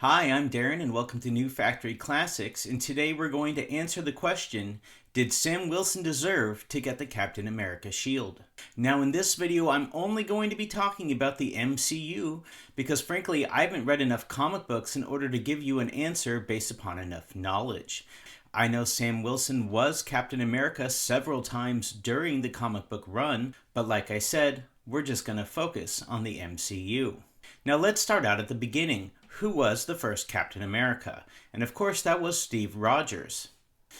Hi, I'm Darren and welcome to New Factory Classics, and today we're going to answer the question, did Sam Wilson deserve to get the Captain America shield? Now in this video I'm only going to be talking about the MCU because frankly I haven't read enough comic books in order to give you an answer based upon enough knowledge. I know Sam Wilson was Captain America several times during the comic book run, but like I said, we're just going to focus on the MCU. Now let's start out at the beginning. Who was the first Captain America? And of course that was Steve Rogers.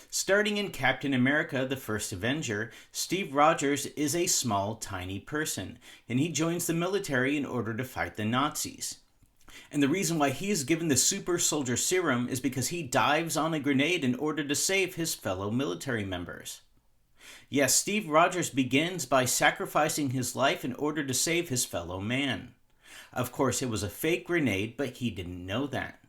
Starting in Captain America, the First Avenger, Steve Rogers is a small, tiny person, and he joins the military in order to fight the Nazis. And the reason why he is given the super soldier serum is because he dives on a grenade in order to save his fellow military members. Yes, Steve Rogers begins by sacrificing his life in order to save his fellow man. Of course, it was a fake grenade, but he didn't know that.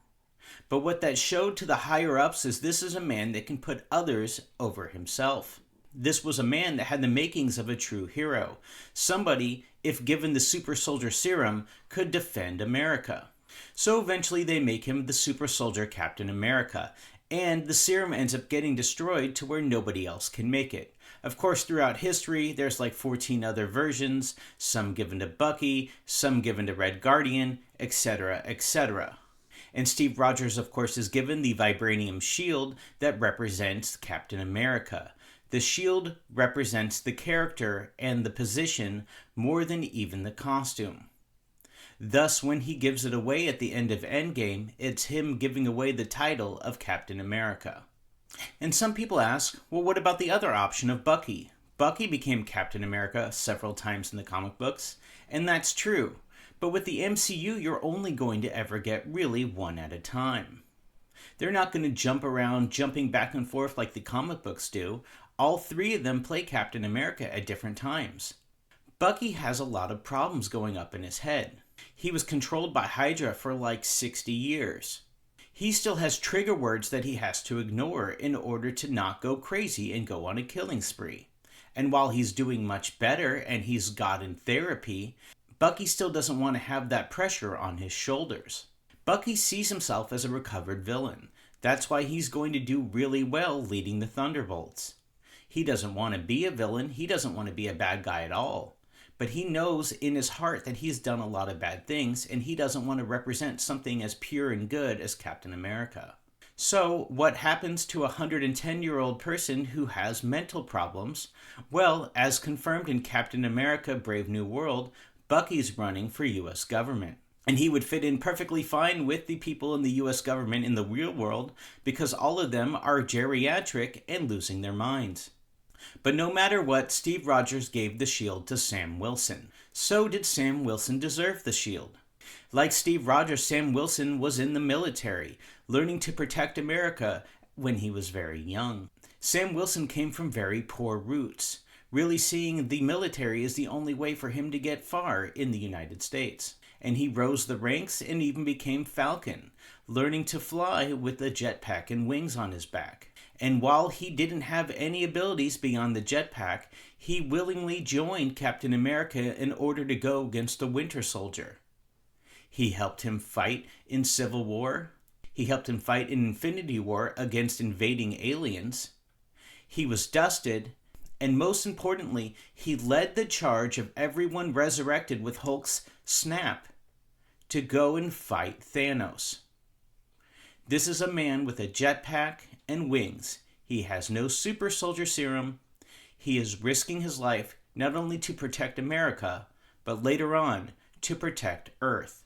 But what that showed to the higher-ups is this is a man that can put others over himself. This was a man that had the makings of a true hero. Somebody, if given the super soldier serum, could defend America. So eventually they make him the super soldier Captain America, and the serum ends up getting destroyed to where nobody else can make it. Of course, throughout history, there's like 14 other versions, some given to Bucky, some given to Red Guardian, etc., etc. And Steve Rogers, of course, is given the vibranium shield that represents Captain America. The shield represents the character and the position more than even the costume. Thus, when he gives it away at the end of Endgame, it's him giving away the title of Captain America. And some people ask, well, what about the other option of Bucky? Bucky became Captain America several times in the comic books, and that's true. But with the MCU, you're only going to ever get really one at a time. They're not going to jump around, jumping back and forth like the comic books do. All three of them play Captain America at different times. Bucky has a lot of problems going up in his head. He was controlled by Hydra for like 60 years. He still has trigger words that he has to ignore in order to not go crazy and go on a killing spree. And while he's doing much better and he's gotten therapy, Bucky still doesn't want to have that pressure on his shoulders. Bucky sees himself as a recovered villain. That's why he's going to do really well leading the Thunderbolts. He doesn't want to be a villain. He doesn't want to be a bad guy at all. But he knows in his heart that he's done a lot of bad things, and he doesn't want to represent something as pure and good as Captain America. So, what happens to a 110-year-old person who has mental problems? Well, as confirmed in Captain America Brave New World, Bucky's running for U.S. government. And he would fit in perfectly fine with the people in the U.S. government in the real world because all of them are geriatric and losing their minds. But no matter what, Steve Rogers gave the shield to Sam Wilson. So did Sam Wilson deserve the shield? Like Steve Rogers, Sam Wilson was in the military, learning to protect America when he was very young. Sam Wilson came from very poor roots, really seeing the military as the only way for him to get far in the United States. And he rose the ranks and even became Falcon, learning to fly with a jetpack and wings on his back. And while he didn't have any abilities beyond the jetpack, he willingly joined Captain America in order to go against the Winter Soldier. He helped him fight in Civil War. He helped him fight in Infinity War against invading aliens. He was dusted. And most importantly, he led the charge of everyone resurrected with Hulk's snap to go and fight Thanos. This is a man with a jetpack and wings. He has no super soldier serum. He is risking his life not only to protect America, but later on to protect Earth.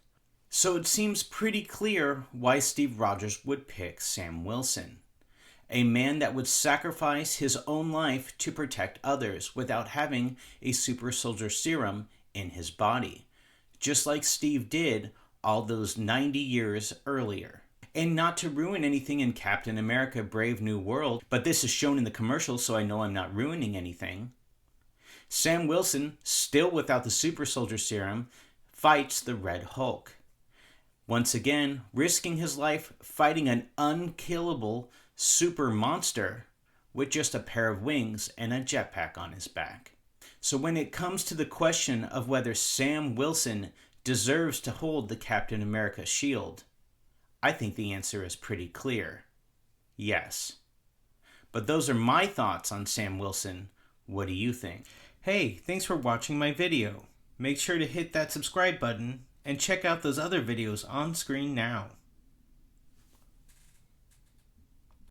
So it seems pretty clear why Steve Rogers would pick Sam Wilson. A man that would sacrifice his own life to protect others without having a super soldier serum in his body. Just like Steve did all those 90 years earlier. And not to ruin anything in Captain America Brave New World, but this is shown in the commercial so I know I'm not ruining anything. Sam Wilson, still without the super soldier serum, fights the Red Hulk. Once again, risking his life fighting an unkillable super monster with just a pair of wings and a jetpack on his back. So when it comes to the question of whether Sam Wilson deserves to hold the Captain America shield, I think the answer is pretty clear. Yes. But those are my thoughts on Sam Wilson. What do you think? Hey, thanks for watching my video. Make sure to hit that subscribe button and check out those other videos on screen now.